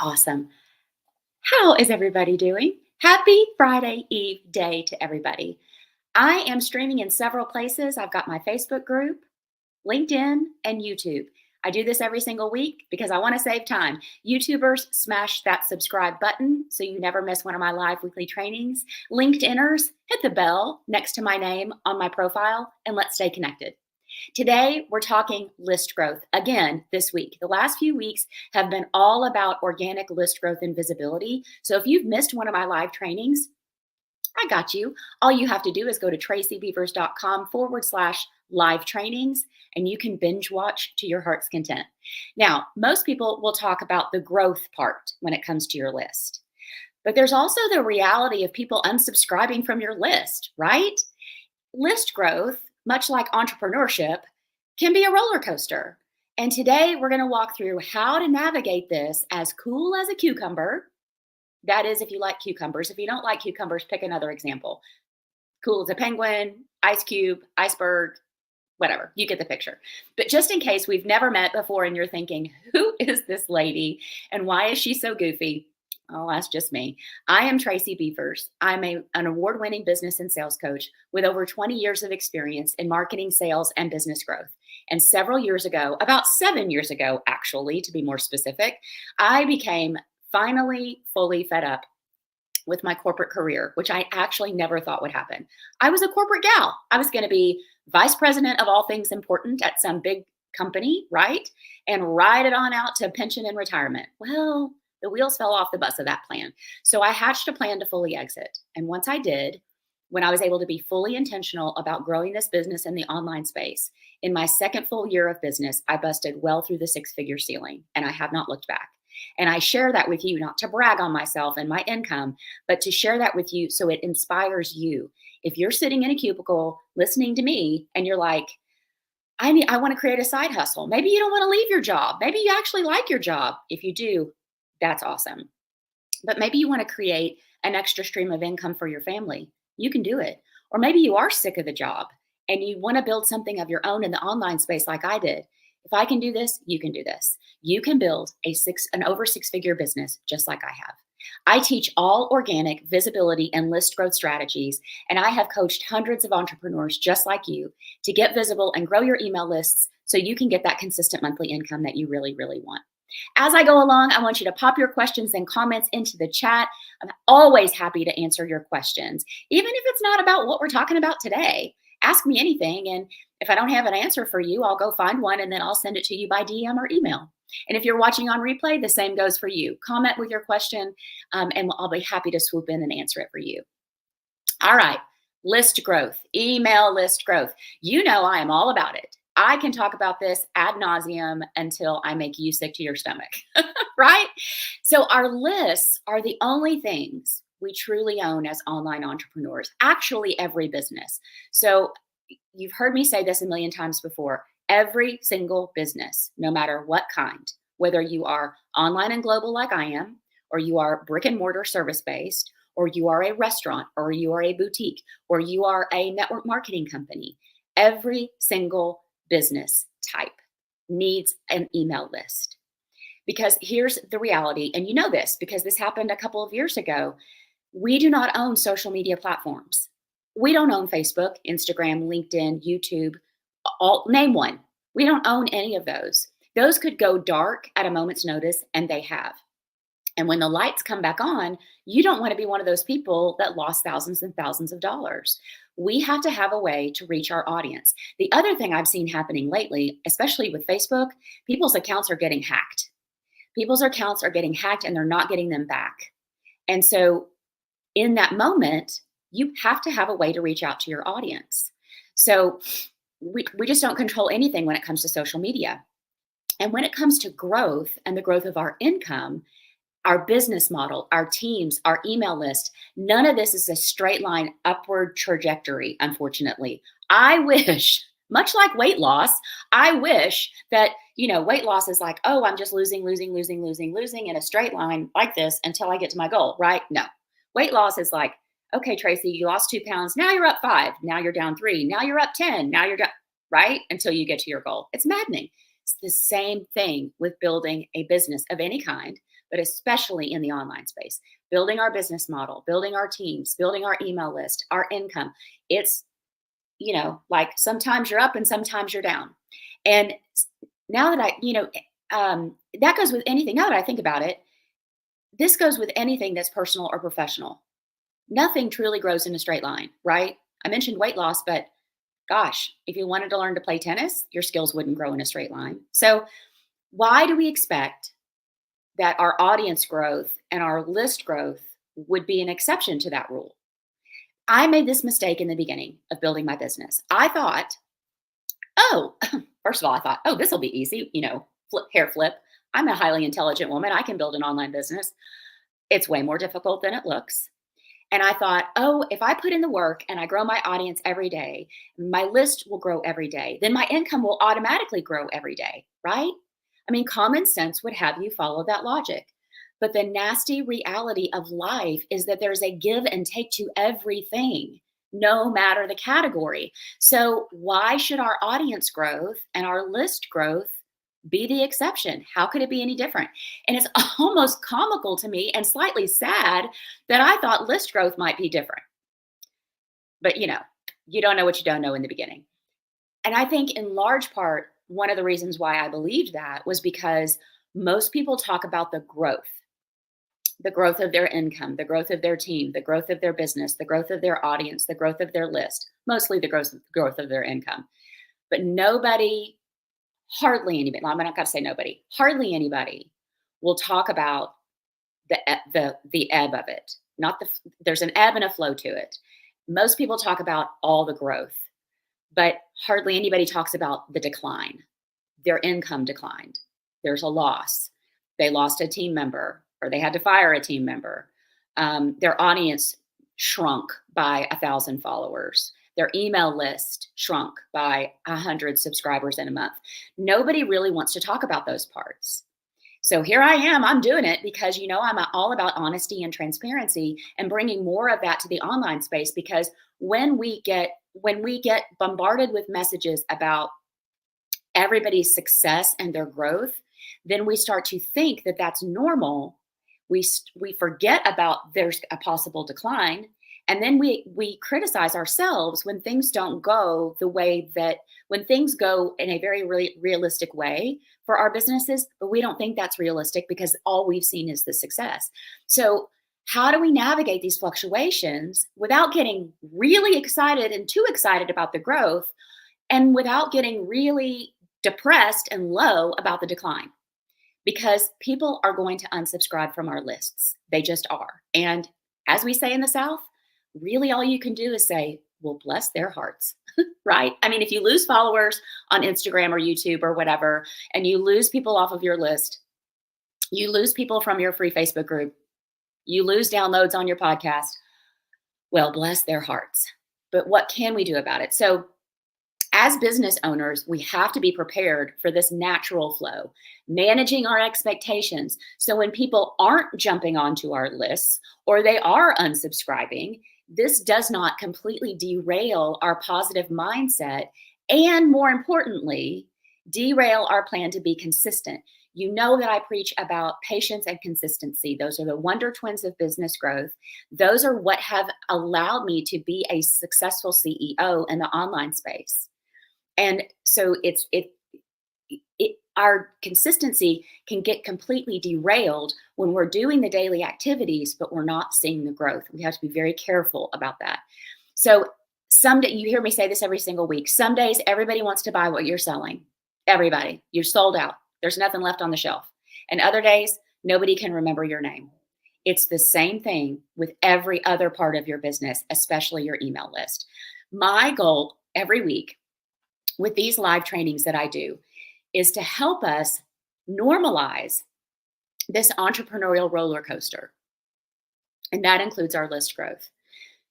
Awesome. How is everybody doing? Happy Friday Eve day to everybody. I am streaming in several places. I've got my Facebook group, LinkedIn, and YouTube. I do this every single week because I want to save time. YouTubers, smash that subscribe button so you never miss one of my live weekly trainings. LinkedIners, hit the bell next to my name on my profile and let's stay connected. Today, we're talking list growth again this week. The last few weeks have been all about organic list growth and visibility. So if you've missed one of my live trainings, I got you. All you have to do is go to tracybeavers.com/live trainings and you can binge watch to your heart's content. Now, most people will talk about the growth part when it comes to your list. But there's also the reality of people unsubscribing from your list, right? List growth, much like entrepreneurship, can be a roller coaster. And today we're going to walk through how to navigate this as cool as a cucumber. That is, if you like cucumbers. If you don't like cucumbers, pick another example. Cool as a penguin, ice cube, iceberg, whatever. You get the picture. But just in case we've never met before and you're thinking, who is this lady and why is she so goofy? Oh, that's just me. I am Tracy Beavers. I'm an award-winning business and sales coach with over 20 years of experience in marketing, sales, and business growth. And several years ago, about 7 years ago, actually, to be more specific, I became finally fully fed up with my corporate career, which I actually never thought would happen. I was a corporate gal. I was going to be vice president of all things important at some big company, right? And ride it on out to pension and retirement. Well, the wheels fell off the bus of that plan. So I hatched a plan to fully exit. And once I did, when I was able to be fully intentional about growing this business in the online space, in my second full year of business, I busted well through the six-figure ceiling and I have not looked back. And I share that with you, not to brag on myself and my income, but to share that with you so it inspires you. If you're sitting in a cubicle listening to me and you're like, I want to create a side hustle. Maybe you don't want to leave your job. Maybe you actually like your job. If you do, that's awesome. But maybe you want to create an extra stream of income for your family. You can do it. Or maybe you are sick of the job and you want to build something of your own in the online space like I did. If I can do this, you can do this. You can build an over six-figure business just like I have. I teach all organic visibility and list growth strategies, and I have coached hundreds of entrepreneurs just like you to get visible and grow your email lists so you can get that consistent monthly income that you really, really want. As I go along, I want you to pop your questions and comments into the chat. I'm always happy to answer your questions, even if it's not about what we're talking about today. Ask me anything, and if I don't have an answer for you, I'll go find one, and then I'll send it to you by DM or email. And if you're watching on replay, the same goes for you. Comment with your question, and I'll be happy to swoop in and answer it for you. All right, list growth, email list growth. You know I am all about it. I can talk about this ad nauseum until I make you sick to your stomach, right? So our lists are the only things we truly own as online entrepreneurs, actually every business. So you've heard me say this a million times before. Every single business, no matter what kind, whether you are online and global like I am, or you are brick and mortar service-based, or you are a restaurant, or you are a boutique, or you are a network marketing company, every single business type needs an email list. Because here's the reality, and you know this because this happened a couple of years ago. We do not own social media platforms. We don't own Facebook, Instagram, LinkedIn, YouTube, name one. We don't own any of those. Those could go dark at a moment's notice, and they have. And when the lights come back on, you don't want to be one of those people that lost thousands and thousands of dollars. We have to have a way to reach our audience. The other thing I've seen happening lately, especially with Facebook, people's accounts are getting hacked. People's accounts are getting hacked and they're not getting them back. And so in that moment, you have to have a way to reach out to your audience. So we just don't control anything when it comes to social media. And when it comes to growth and the growth of our income, our business model, our teams, our email list, none of this is a straight line upward trajectory, unfortunately. I wish, much like weight loss, I wish that, weight loss is like, oh, I'm just losing in a straight line like this until I get to my goal, right? No. Weight loss is like, okay, Tracy, you lost 2 pounds. Now you're up 5. Now you're down 3. Now you're up 10. Now you're down, right? Until you get to your goal. It's maddening. It's the same thing with building a business of any kind, but especially in the online space. Building our business model, building our teams, building our email list, our income. It's, like sometimes you're up and sometimes you're down. And now that that goes with anything. Now that I think about it, this goes with anything that's personal or professional. Nothing truly grows in a straight line, right? I mentioned weight loss, but gosh, if you wanted to learn to play tennis, your skills wouldn't grow in a straight line. So, why do we expect that our audience growth and our list growth would be an exception to that rule? I made this mistake in the beginning of building my business. I thought, oh, first of all, I thought, oh, this will be easy, hair flip. I'm a highly intelligent woman. I can build an online business. It's way more difficult than it looks. And I thought, oh, if I put in the work and I grow my audience every day, my list will grow every day. Then my income will automatically grow every day, right? I mean, common sense would have you follow that logic. But the nasty reality of life is that there's a give and take to everything, no matter the category. So why should our audience growth and our list growth be the exception? How could it be any different? And it's almost comical to me and slightly sad that I thought list growth might be different. But you don't know what you don't know in the beginning. And I think in large part, one of the reasons why I believed that was because most people talk about the growth of their income, the growth of their team, the growth of their business, the growth of their audience, the growth of their list, mostly the growth of their income. But hardly anybody, I'm not going to say nobody, hardly anybody will talk about the ebb of it. There's an ebb and a flow to it. Most people talk about all the growth, but hardly anybody talks about the decline. Their income declined. There's a loss. They lost a team member, or they had to fire a team member. Their audience shrunk by 1,000 followers. Their email list shrunk by 100 subscribers in a month. Nobody really wants to talk about those parts. So here I am, I'm doing it because, I'm all about honesty and transparency and bringing more of that to the online space, because when we get bombarded with messages about everybody's success and their growth, then we start to think that that's normal. We forget about there's a possible decline. And then we criticize ourselves when things don't go the way when things go in a very realistic way for our businesses, but we don't think that's realistic because all we've seen is the success. So how do we navigate these fluctuations without getting really excited and too excited about the growth, and without getting really depressed and low about the decline? Because people are going to unsubscribe from our lists. They just are. And as we say in the South, really all you can do is say, well, bless their hearts, right? I mean, if you lose followers on Instagram or YouTube or whatever, and you lose people off of your list, you lose people from your free Facebook group, you lose downloads on your podcast, well, bless their hearts. But what can we do about it? So as business owners, we have to be prepared for this natural flow, managing our expectations. So when people aren't jumping onto our lists or they are unsubscribing, this does not completely derail our positive mindset, and more importantly, derail our plan to be consistent. You know that I preach about patience and consistency. Those are the wonder twins of business growth. Those are what have allowed me to be a successful CEO in the online space. And so our consistency can get completely derailed when we're doing the daily activities, but we're not seeing the growth. We have to be very careful about that. So someday, you hear me say this every single week, some days everybody wants to buy what you're selling. Everybody, you're sold out. There's nothing left on the shelf. And other days, nobody can remember your name. It's the same thing with every other part of your business, especially your email list. My goal every week with these live trainings that I do is to help us normalize this entrepreneurial roller coaster. And that includes our list growth.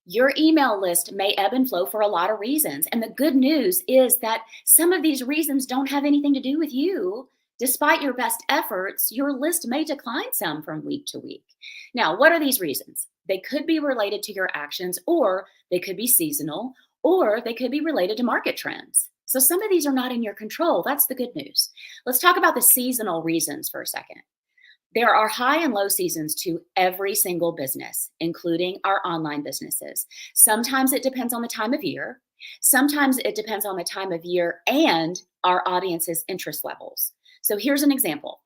Your email list may ebb and flow for a lot of reasons. And the good news is that some of these reasons don't have anything to do with you. Despite your best efforts, your list may decline some from week to week. Now, what are these reasons? They could be related to your actions, or they could be seasonal, or they could be related to market trends. So some of these are not in your control. That's the good news. Let's talk about the seasonal reasons for a second. There are high and low seasons to every single business, including our online businesses. Sometimes it depends on the time of year. Sometimes it depends on the time of year and our audience's interest levels. So here's an example.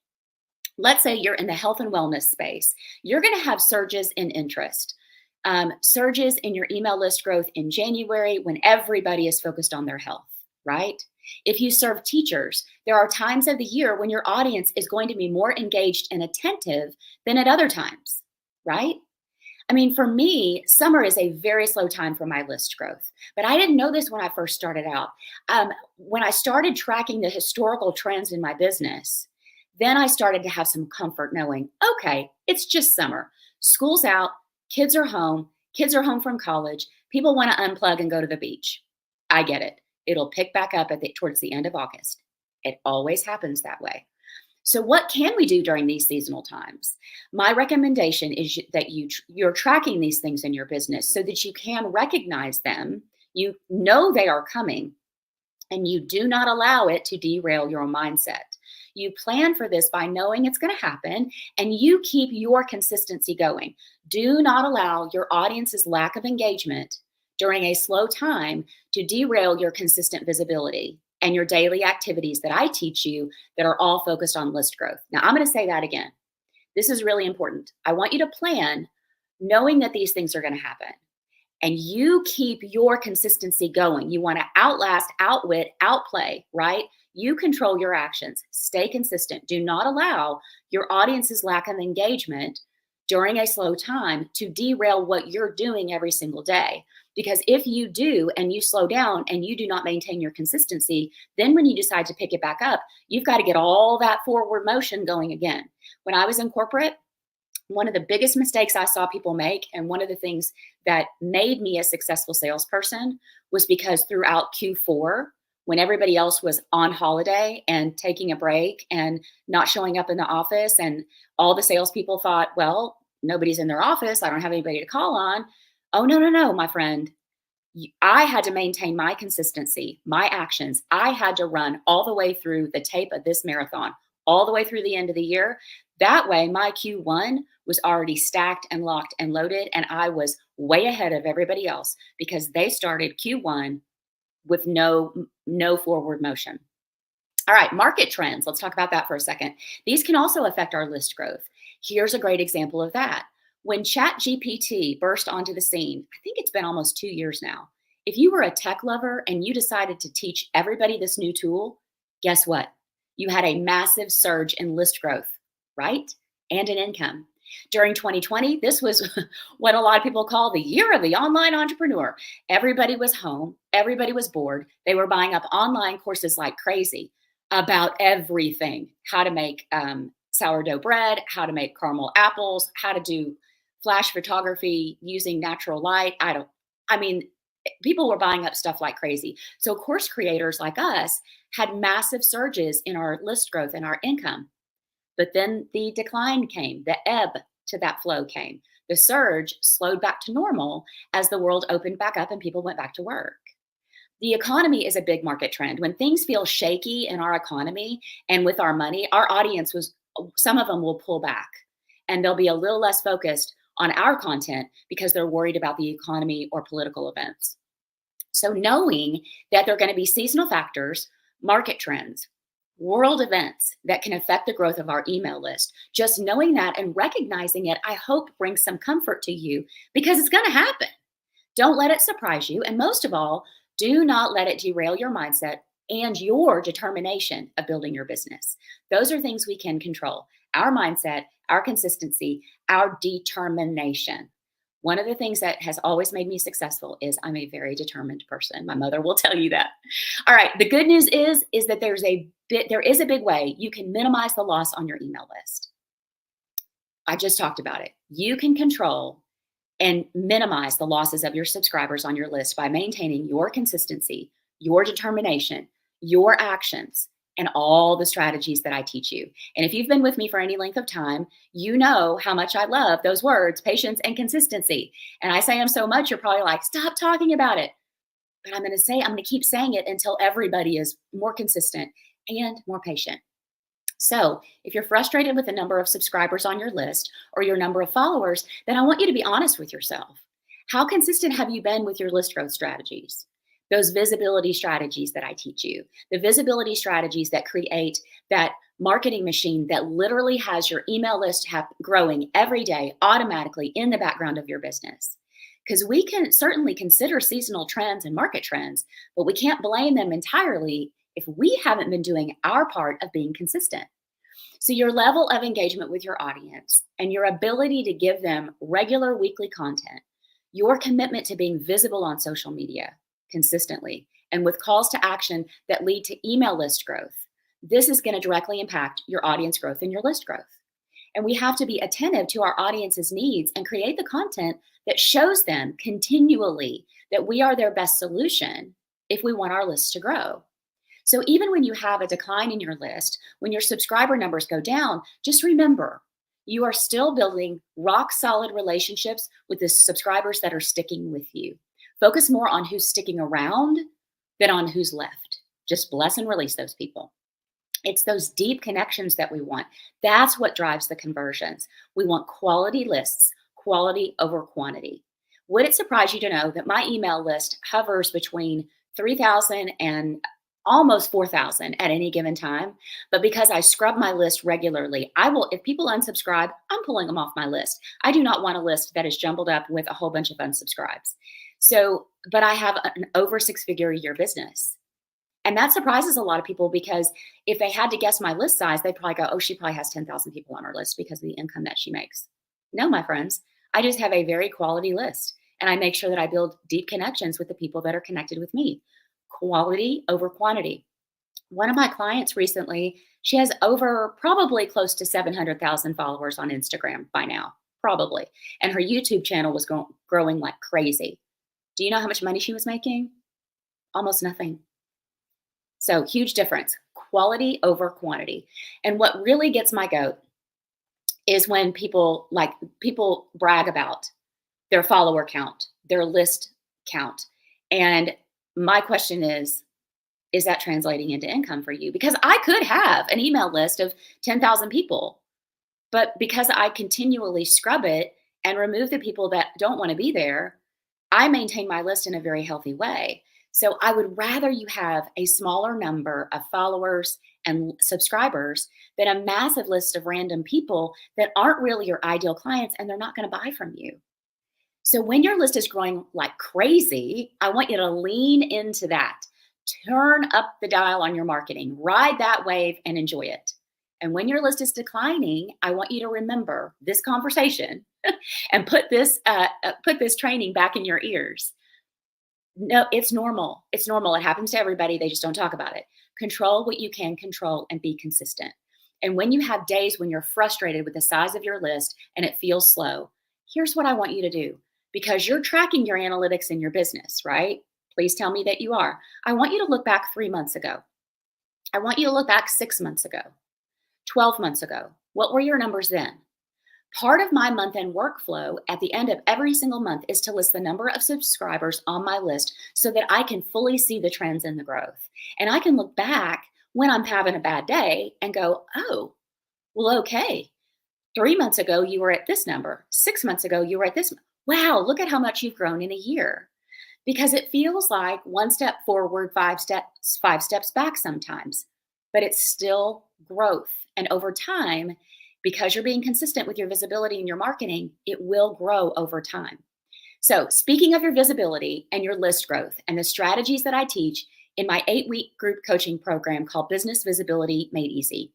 Let's say you're in the health and wellness space. You're going to have surges in interest, surges in your email list growth in January when everybody is focused on their health, right? If you serve teachers, there are times of the year when your audience is going to be more engaged and attentive than at other times, right? I mean, for me, summer is a very slow time for my list growth, but I didn't know this when I first started out. When I started tracking the historical trends in my business, then I started to have some comfort knowing, okay, it's just summer. School's out, kids are home from college, people want to unplug and go to the beach. I get it. It'll pick back up towards the end of August. It always happens that way. So what can we do during these seasonal times? My recommendation is that you're tracking these things in your business so that you can recognize them. You know they are coming, and you do not allow it to derail your mindset. You plan for this by knowing it's going to happen, and you keep your consistency going. Do not allow your audience's lack of engagement during a slow time to derail your consistent visibility and your daily activities that I teach you that are all focused on list growth. Now, I'm going to say that again. This is really important. I want you to plan knowing that these things are going to happen. And you keep your consistency going. You want to outlast, outwit, outplay, right? You control your actions. Stay consistent. Do not allow your audience's lack of engagement during a slow time to derail what you're doing every single day. Because if you do and you slow down and you do not maintain your consistency, then when you decide to pick it back up, you've got to get all that forward motion going again. When I was in corporate, one of the biggest mistakes I saw people make, and one of the things that made me a successful salesperson, was because throughout Q4, when everybody else was on holiday and taking a break and not showing up in the office, and all the salespeople thought, well, nobody's in their office, I don't have anybody to call on. Oh, no, my friend. I had to maintain my consistency, my actions. I had to run all the way through the tape of this marathon, all the way through the end of the year. That way, my Q1 was already stacked and locked and loaded, and I was way ahead of everybody else because they started Q1 with no forward motion. All right, market trends. Let's talk about that for a second. These can also affect our list growth. Here's a great example of that. When ChatGPT burst onto the scene, I think it's been almost 2 years now. If you were a tech lover and you decided to teach everybody this new tool, guess what? You had a massive surge in list growth, right? And in income. During 2020, this was what a lot of people call the year of the online entrepreneur. Everybody was home. Everybody was bored. They were buying up online courses like crazy about everything: how to make sourdough bread, how to make caramel apples, how to do flash photography using natural light. People were buying up stuff like crazy. So course creators like us had massive surges in our list growth and our income. But then the decline came, the ebb to that flow came. The surge slowed back to normal as the world opened back up and people went back to work. The economy is a big market trend. When things feel shaky in our economy and with our money, our audience some of them will pull back and they'll be a little less focused on our content because they're worried about the economy or political events. So knowing that there are going to be seasonal factors, market trends, world events that can affect the growth of our email list, just knowing that and recognizing it, I hope brings some comfort to you because it's going to happen. Don't let it surprise you. And most of all, do not let it derail your mindset and your determination of building your business. Those are things we can control: our mindset, our consistency, our determination. One of the things that has always made me successful is I'm a very determined person. My mother will tell you that. All right. The good news is that there is a big way you can minimize the loss on your email list. I just talked about it. You can control and minimize the losses of your subscribers on your list by maintaining your consistency, your determination, your actions, and all the strategies that I teach you. And if you've been with me for any length of time, you know how much I love those words, patience and consistency. And I say them so much, you're probably like, stop talking about it. But I'm going to keep saying it until everybody is more consistent and more patient. So, if you're frustrated with the number of subscribers on your list or your number of followers, then I want you to be honest with yourself. How consistent have you been with your list growth strategies? Those visibility strategies that I teach you, the visibility strategies that create that marketing machine that literally has your email list growing every day automatically in the background of your business. Because we can certainly consider seasonal trends and market trends, but we can't blame them entirely if we haven't been doing our part of being consistent. So, your level of engagement with your audience and your ability to give them regular weekly content, your commitment to being visible on social media consistently, and with calls to action that lead to email list growth, this is going to directly impact your audience growth and your list growth. And we have to be attentive to our audience's needs and create the content that shows them continually that we are their best solution if we want our lists to grow. So even when you have a decline in your list, when your subscriber numbers go down, just remember, you are still building rock solid relationships with the subscribers that are sticking with you. Focus more on who's sticking around than on who's left. Just bless and release those people. It's those deep connections that we want. That's what drives the conversions. We want quality lists, quality over quantity. Would it surprise you to know that my email list hovers between 3,000 and almost 4,000 at any given time? But because I scrub my list regularly, if people unsubscribe, I'm pulling them off my list. I do not want a list that is jumbled up with a whole bunch of unsubscribes. But I have an over 6-figure a year business. And that surprises a lot of people, because if they had to guess my list size, they'd probably go, oh, she probably has 10,000 people on her list because of the income that she makes. No, my friends, I just have a very quality list. And I make sure that I build deep connections with the people that are connected with me. Quality over quantity. One of my clients recently, she has over probably close to 700,000 followers on Instagram by now, probably. And her YouTube channel was growing like crazy. Do you know how much money she was making? Almost nothing. So huge difference, quality over quantity. And what really gets my goat is when people brag about their follower count, their list count. And my question is that translating into income for you? Because I could have an email list of 10,000 people, but because I continually scrub it and remove the people that don't want to be there, I maintain my list in a very healthy way. So I would rather you have a smaller number of followers and subscribers than a massive list of random people that aren't really your ideal clients and they're not going to buy from you. So when your list is growing like crazy, I want you to lean into that. Turn up the dial on your marketing, ride that wave and enjoy it. And when your list is declining, I want you to remember this conversation and put this training back in your ears. No, it's normal. It's normal. It happens to everybody. They just don't talk about it. Control what you can control and be consistent. And when you have days when you're frustrated with the size of your list and it feels slow, here's what I want you to do. Because you're tracking your analytics in your business, right? Please tell me that you are. I want you to look back 3 months ago. I want you to look back 6 months ago, 12 months ago. What were your numbers then? Part of my month-end workflow at the end of every single month is to list the number of subscribers on my list so that I can fully see the trends in the growth. And I can look back when I'm having a bad day and go, oh, well, okay. 3 months ago, you were at this number. 6 months ago, you were at this. Wow, look at how much you've grown in a year. Because it feels like one step forward, five steps back sometimes, but it's still growth. And over time, because you're being consistent with your visibility and your marketing, it will grow over time. So speaking of your visibility and your list growth and the strategies that I teach in my 8-week group coaching program called Business Visibility Made Easy,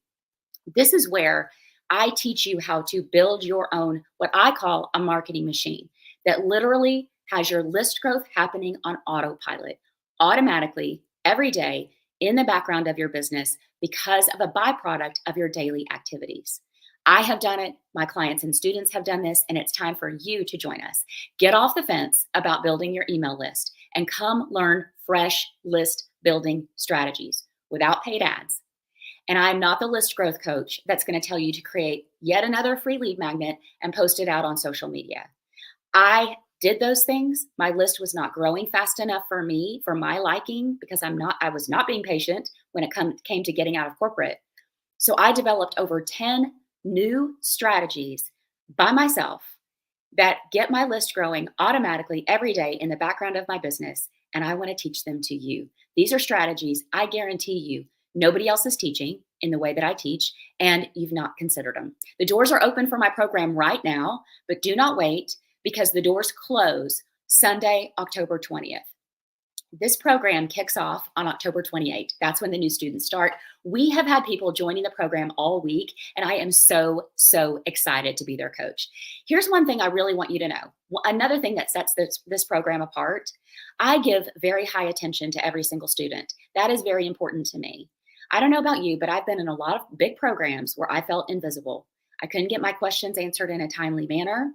this is where I teach you how to build your own, what I call a marketing machine that literally has your list growth happening on autopilot, automatically, every day in the background of your business because of a byproduct of your daily activities. I have done it. My clients and students have done this, and it's time for you to join us. Get off the fence about building your email list and come learn fresh list building strategies without paid ads. And I'm not the list growth coach that's going to tell you to create yet another free lead magnet and post it out on social media. I did those things, my list was not growing fast enough for me, for my liking, because I was not being patient when it came to getting out of corporate. So I developed over 10 new strategies by myself that get my list growing automatically every day in the background of my business. And I want to teach them to you. These are strategies I guarantee you nobody else is teaching in the way that I teach, and you've not considered them. The doors are open for my program right now, but do not wait because the doors close Sunday, October 20th. This program kicks off on October 28th. That's when the new students start. We have had people joining the program all week, and I am so, so excited to be their coach. Here's one thing I really want you to know. Another thing that sets this program apart, I give very high attention to every single student. That is very important to me. I don't know about you, but I've been in a lot of big programs where I felt invisible. I couldn't get my questions answered in a timely manner.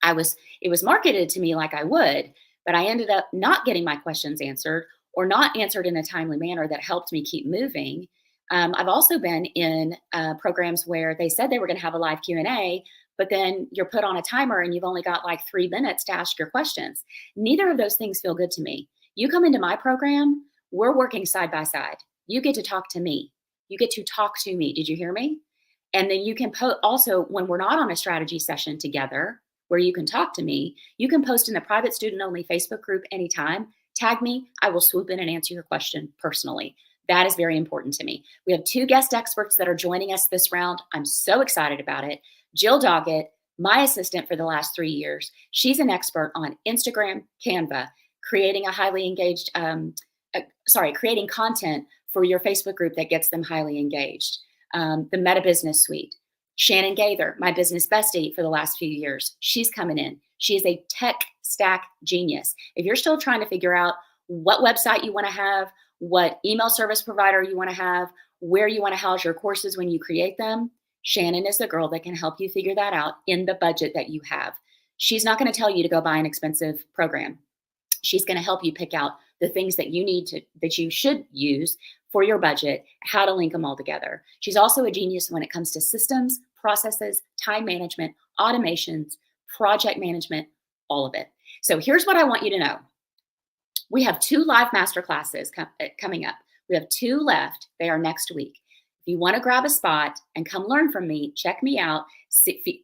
It was marketed to me like I would, but I ended up not getting my questions answered or not answered in a timely manner that helped me keep moving. I've also been in programs where they said they were going to have a live Q&A, but then you're put on a timer and you've only got like 3 minutes to ask your questions. Neither of those things feel good to me. You come into my program, we're working side by side. You get to talk to me. You get to talk to me. Did you hear me? And then you can also, when we're not on a strategy session together, where you can talk to me, you can post in the private student only Facebook group anytime. Tag me, I will swoop in and answer your question personally. That is very important to me. We have 2 guest experts that are joining us this round. I'm so excited about it. Jill Doggett, my assistant for the last 3 years. She's an expert on Instagram, Canva, creating a highly engaged, creating content for your Facebook group that gets them highly engaged. The Meta Business Suite. Shannon Gaither, my business bestie for the last few years, she's coming in. She is a tech stack genius. If you're still trying to figure out what website you want to have, what email service provider you want to have, where you want to house your courses when you create them, Shannon is the girl that can help you figure that out in the budget that you have. She's not going to tell you to go buy an expensive program. She's going to help you pick out the things that you should use for your budget, how to link them all together. She's also a genius when it comes to systems, processes, time management, automations, project management, all of it. So here's what I want you to know. We have 2 live master classes coming up. We have 2 left. They are next week. If you want to grab a spot and come learn from me, check me out,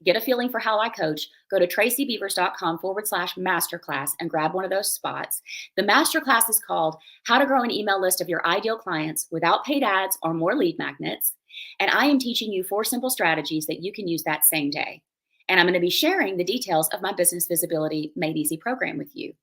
get a feeling for how I coach, go to tracybeavers.com/masterclass and grab one of those spots. The masterclass is called How to Grow an Email List of Your Ideal Clients Without Paid Ads or More Lead Magnets. And I am teaching you 4 simple strategies that you can use that same day. And I'm going to be sharing the details of my Business Visibility Made Easy program with you.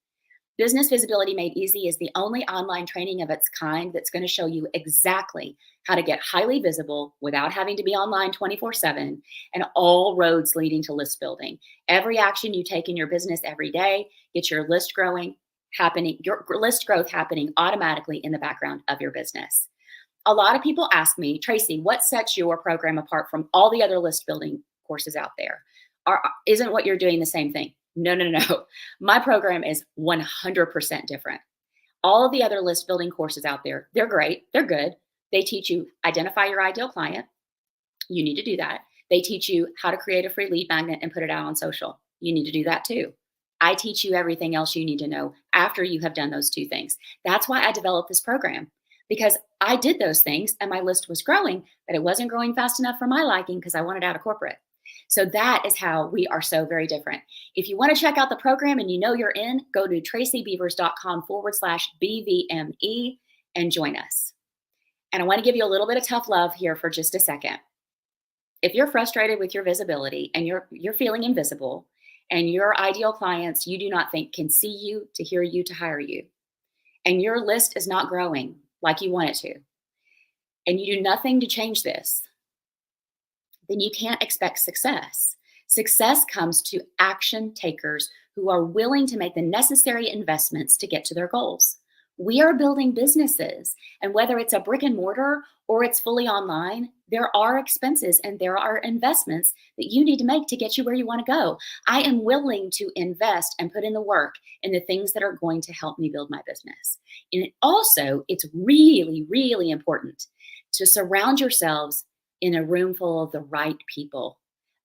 Business Visibility Made Easy is the only online training of its kind that's going to show you exactly how to get highly visible without having to be online 24/7 and all roads leading to list building. Every action you take in your business every day gets your list growth happening automatically in the background of your business. A lot of people ask me, Tracy, what sets your program apart from all the other list building courses out there? Isn't what you're doing the same thing? No. My program is 100% different. All of the other list building courses out there, they're great. They're good. They teach you identify your ideal client. You need to do that. They teach you how to create a free lead magnet and put it out on social. You need to do that too. I teach you everything else you need to know after you have done those 2 things. That's why I developed this program, because I did those things and my list was growing, but it wasn't growing fast enough for my liking because I wanted out of corporate. So that is how we are so very different. If you want to check out the program and you know you're in, go to tracybeavers.com/BVME and join us. And I want to give you a little bit of tough love here for just a second. If you're frustrated with your visibility and you're feeling invisible and your ideal clients you do not think can see you, to hear you, to hire you, and your list is not growing like you want it to, and you do nothing to change this, then you can't expect success. Success comes to action takers who are willing to make the necessary investments to get to their goals. We are building businesses, and whether it's a brick and mortar or it's fully online, there are expenses and there are investments that you need to make to get you where you want to go. I am willing to invest and put in the work in the things that are going to help me build my business. And it's really, really important to surround yourselves in a room full of the right people.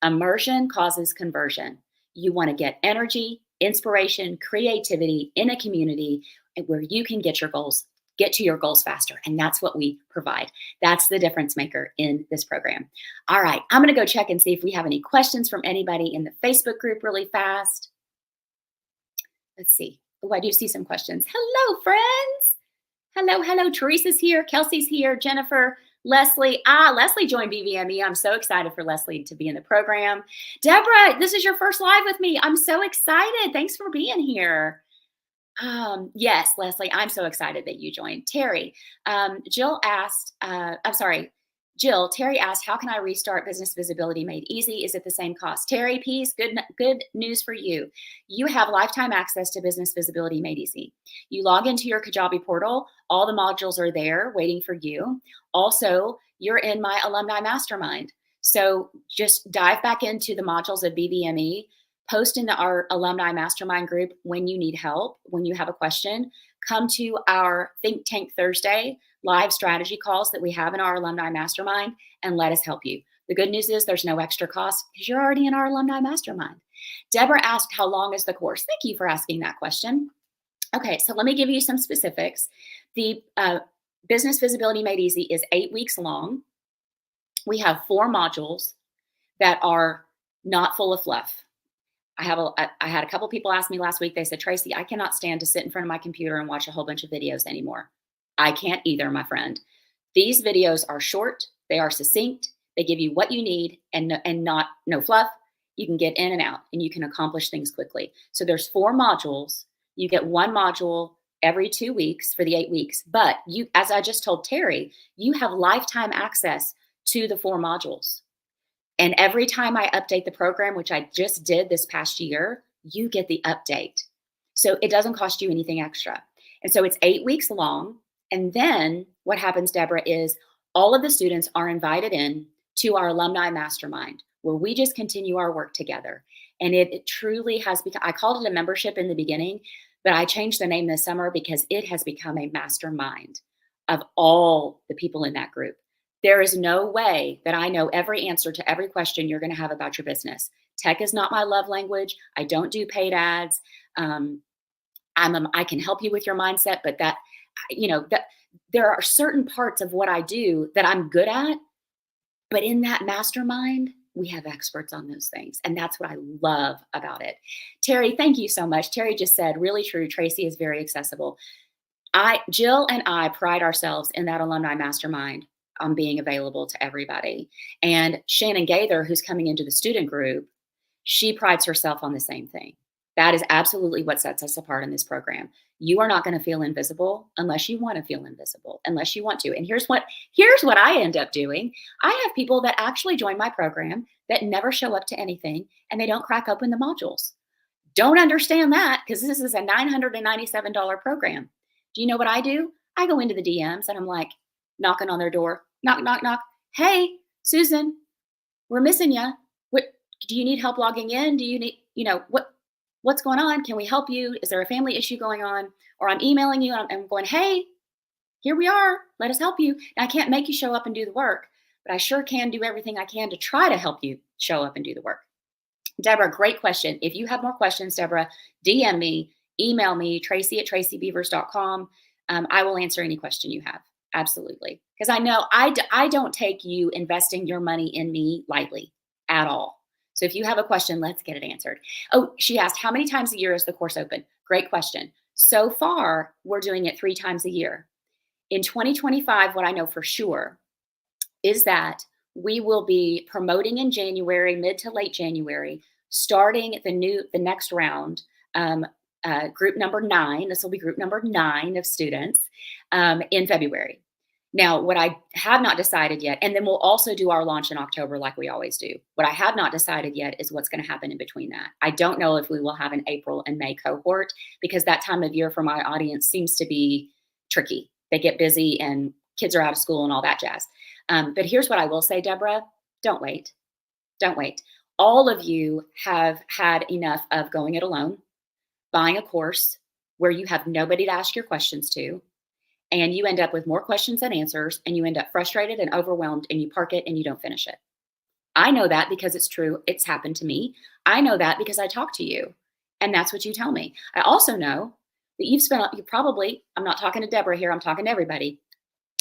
Immersion causes conversion. You want to get energy, inspiration, creativity in a community where you can get to your goals faster. And that's what we provide. That's the difference maker in this program. All right, I'm going to go check and see if we have any questions from anybody in the Facebook group really fast. Let's see. Oh, I do see some questions. Hello, friends. Hello. Teresa's here. Kelsey's here. Jennifer, Leslie. Leslie joined BVME. I'm so excited for Leslie to be in the program. Deborah, this is your first live with me. I'm so excited. Thanks for being here. Yes, Leslie, I'm so excited that you joined. Terry, Terry asked, how can I restart Business Visibility Made Easy? Is it the same cost? Terry, peace, good news for you. You have lifetime access to Business Visibility Made Easy. You log into your Kajabi portal. All the modules are there waiting for you. Also, you're in my alumni mastermind. So just dive back into the modules of BVME. Post in our alumni mastermind group when you need help, when you have a question. Come to our Think Tank Thursday live strategy calls that we have in our alumni mastermind and let us help you. The good news is there's no extra cost because you're already in our alumni mastermind. Deborah asked, how long is the course? Thank you for asking that question. Okay, so let me give you some specifics. The Business Visibility Made Easy is 8 weeks long. We have 4 modules that are not full of fluff. I had a couple people ask me last week, they said, Tracy, I cannot stand to sit in front of my computer and watch a whole bunch of videos anymore. I can't either, my friend. These videos are short, they are succinct, they give you what you need and no fluff. You can get in and out and you can accomplish things quickly. So there's 4 modules. You get 1 module every 2 weeks for the 8 weeks. But you, as I just told Terry, you have lifetime access to the 4 modules. And every time I update the program, which I just did this past year, you get the update. So it doesn't cost you anything extra. And so it's 8 weeks long. And then what happens, Deborah, is all of the students are invited in to our alumni mastermind where we just continue our work together. And it truly has become, I called it a membership in the beginning, but I changed the name this summer because it has become a mastermind of all the people in that group. There is no way that I know every answer to every question you're going to have about your business. Tech is not my love language. I don't do paid ads. I can help you with your mindset, but that there are certain parts of what I do that I'm good at. But in that mastermind, we have experts on those things. And that's what I love about it. Terry, thank you so much. Terry just said, really true. Tracy is very accessible. Jill and I pride ourselves in that alumni mastermind on being available to everybody. And Shannon Gaither, who's coming into the student group, she prides herself on the same thing. That is absolutely what sets us apart in this program. You are not going to feel invisible unless you want to feel invisible, unless you want to. And here's what I end up doing. I have people that actually join my program that never show up to anything and they don't crack open the modules. Don't understand that because this is a $997 program. Do you know what I do? I go into the DMs and I'm like, knocking on their door, knock, knock, knock. Hey, Susan, we're missing you. What do you need help logging in? Do you need, what's going on? Can we help you? Is there a family issue going on? Or I'm emailing you and I'm going, hey, here we are. Let us help you. Now, I can't make you show up and do the work, but I sure can do everything I can to try to help you show up and do the work. Deborah, great question. If you have more questions, Deborah, DM me, email me, tracy@tracybeavers.com. I will answer any question you have. Absolutely. Because I know I don't take you investing your money in me lightly at all. So if you have a question, let's get it answered. Oh, she asked, how many times a year is the course open? Great question. So far, we're doing it 3 times a year. In 2025, what I know for sure is that we will be promoting in January, mid to late January, starting the next round, group number 9. This will be group number 9 of students in February. Now, what I have not decided yet, and then we'll also do our launch in October like we always do. What I have not decided yet is what's going to happen in between that. I don't know if we will have an April and May cohort because that time of year for my audience seems to be tricky. They get busy and kids are out of school and all that jazz. But here's what I will say, Deborah, don't wait. Don't wait. All of you have had enough of going it alone, buying a course where you have nobody to ask your questions to, and you end up with more questions than answers, and you end up frustrated and overwhelmed, and you park it and you don't finish it. I know that because it's true. It's happened to me. I know that because I talk to you. And that's what you tell me. I also know that you probably, I'm not talking to Deborah here, I'm talking to everybody.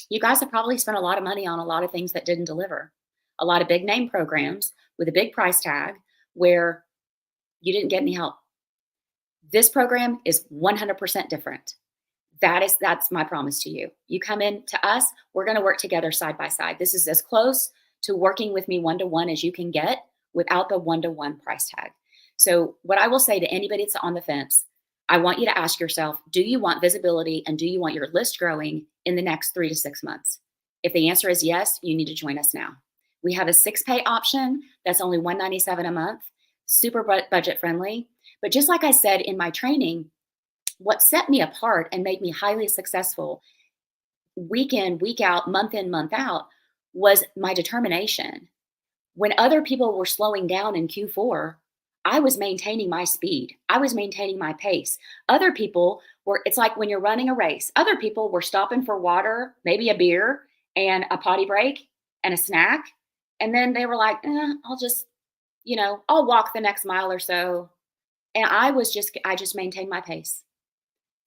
You guys have probably spent a lot of money on a lot of things that didn't deliver. A lot of big name programs with a big price tag where you didn't get any help. This program is 100% different. That's my promise to you. You come in to us, we're going to work together side by side. This is as close to working with me one-to-one as you can get without the one-to-one price tag. So what I will say to anybody that's on the fence, I want you to ask yourself, do you want visibility and do you want your list growing in the next 3 to 6 months? If the answer is yes, you need to join us now. We have a 6-pay option that's only $197 a month, super budget friendly. But just like I said in my training, what set me apart and made me highly successful week in, week out, month in, month out was my determination. When other people were slowing down in Q4, I was maintaining my speed. I was maintaining my pace. Other people were, it's like when you're running a race, other people were stopping for water, maybe a beer and a potty break and a snack. And then they were like, I'll just, I'll walk the next mile or so. And I just maintained my pace.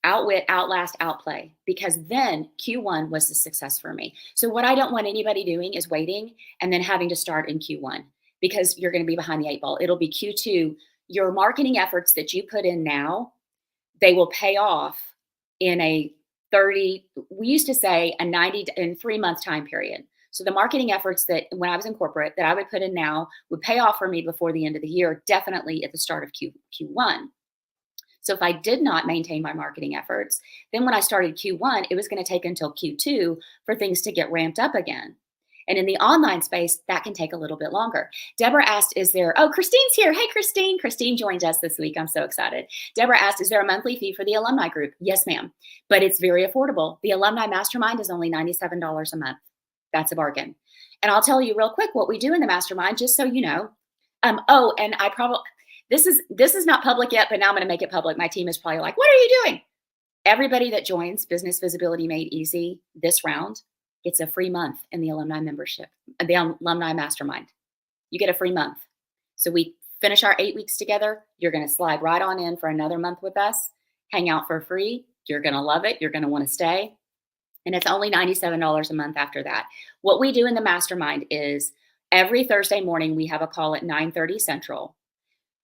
Outwit, outlast, outplay, because then Q1 was the success for me. So what I don't want anybody doing is waiting and then having to start in Q1 because you're going to be behind the 8 ball. It'll be Q2. Your marketing efforts that you put in now, they will pay off in a 30, we used to say a 90 and 3-month time period. So the marketing efforts that when I was in corporate that I would put in now would pay off for me before the end of the year, definitely at the start of Q1. So if I did not maintain my marketing efforts, then when I started Q1, it was going to take until Q2 for things to get ramped up again. And in the online space, that can take a little bit longer. Deborah asked, Christine's here. Hey, Christine. Christine joined us this week. I'm so excited. Deborah asked, is there a monthly fee for the alumni group? Yes, ma'am. But it's very affordable. The alumni mastermind is only $97 a month. That's a bargain. And I'll tell you real quick what we do in the mastermind, just so you know. And I probably... This is not public yet, but now I'm going to make it public. My team is probably like, what are you doing? Everybody that joins Business Visibility Made Easy this round gets a free month in the alumni membership, the alumni mastermind. You get a free month. So we finish our 8 weeks together. You're going to slide right on in for another month with us, hang out for free. You're going to love it. You're going to want to stay. And it's only $97 a month after that. What we do in the mastermind is every Thursday morning, we have a call at 9:30 Central.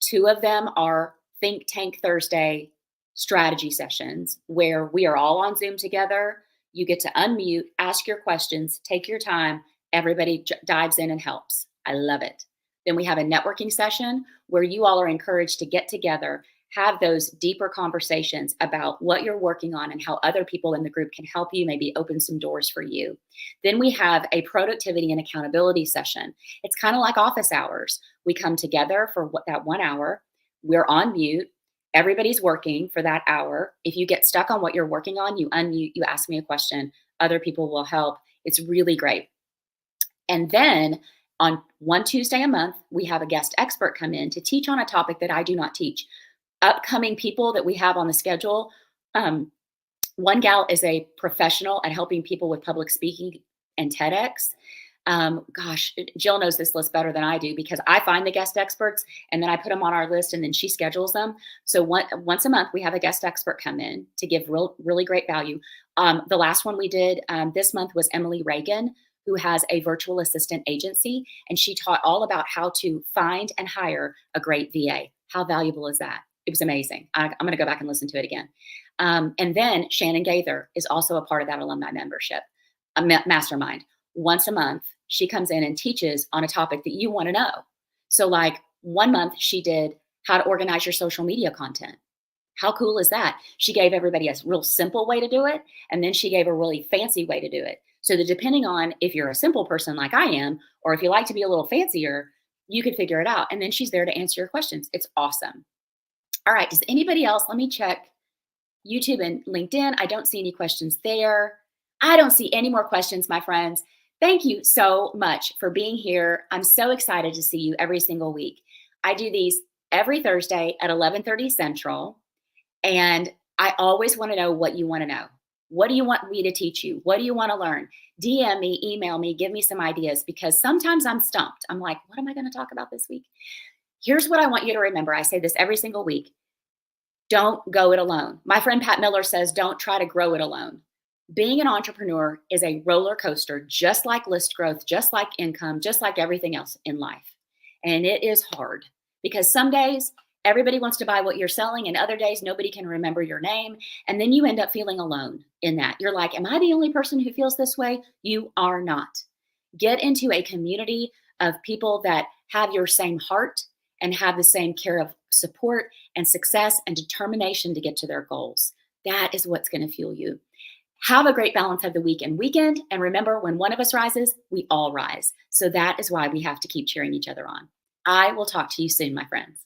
2 of them are Think Tank Thursday strategy sessions where we are all on Zoom together. You get to unmute, ask your questions, take your time. Everybody dives in and helps. I love it. Then we have a networking session where you all are encouraged to get together, have those deeper conversations about what you're working on and how other people in the group can help you, maybe open some doors for you. Then we have a productivity and accountability session. It's kind of like office hours. We come together for that 1 hour. We're on mute. Everybody's working for that hour. If you get stuck on what you're working on, you unmute, you ask me a question. Other people will help. It's really great. And then on one Tuesday a month, we have a guest expert come in to teach on a topic that I do not teach. Upcoming people that we have on the schedule. One gal is a professional at helping people with public speaking and TEDx. Jill knows this list better than I do because I find the guest experts and then I put them on our list and then she schedules them. So once a month, we have a guest expert come in to give really great value. The last one we did this month was Emily Reagan, who has a virtual assistant agency, and she taught all about how to find and hire a great VA. How valuable is that? It was amazing. I'm going to go back and listen to it again. And then Shannon Gaither is also a part of that alumni membership, a mastermind. Once a month, she comes in and teaches on a topic that you want to know. So like 1 month, she did how to organize your social media content. How cool is that? She gave everybody a real simple way to do it. And then she gave a really fancy way to do it. So that depending on if you're a simple person like I am, or if you like to be a little fancier, you could figure it out. And then she's there to answer your questions. It's awesome. All right. Does anybody else? Let me check YouTube and LinkedIn. I don't see any questions there. I don't see any more questions, my friends. Thank you so much for being here. I'm so excited to see you every single week. I do these every Thursday at 11:30 Central. And I always want to know what you want to know. What do you want me to teach you? What do you want to learn? DM me, email me, give me some ideas, because sometimes I'm stumped. I'm like, what am I going to talk about this week? Here's what I want you to remember. I say this every single week. Don't go it alone. My friend Pat Miller says, don't try to grow it alone. Being an entrepreneur is a roller coaster, just like list growth, just like income, just like everything else in life. And it is hard because some days everybody wants to buy what you're selling, and other days nobody can remember your name. And then you end up feeling alone in that. You're like, am I the only person who feels this way? You are not. Get into a community of people that have your same heart and have the same care of support and success and determination to get to their goals. That is what's going to fuel you. Have a great balance of the week and weekend. And remember, when one of us rises, we all rise. So that is why we have to keep cheering each other on. I will talk to you soon, my friends.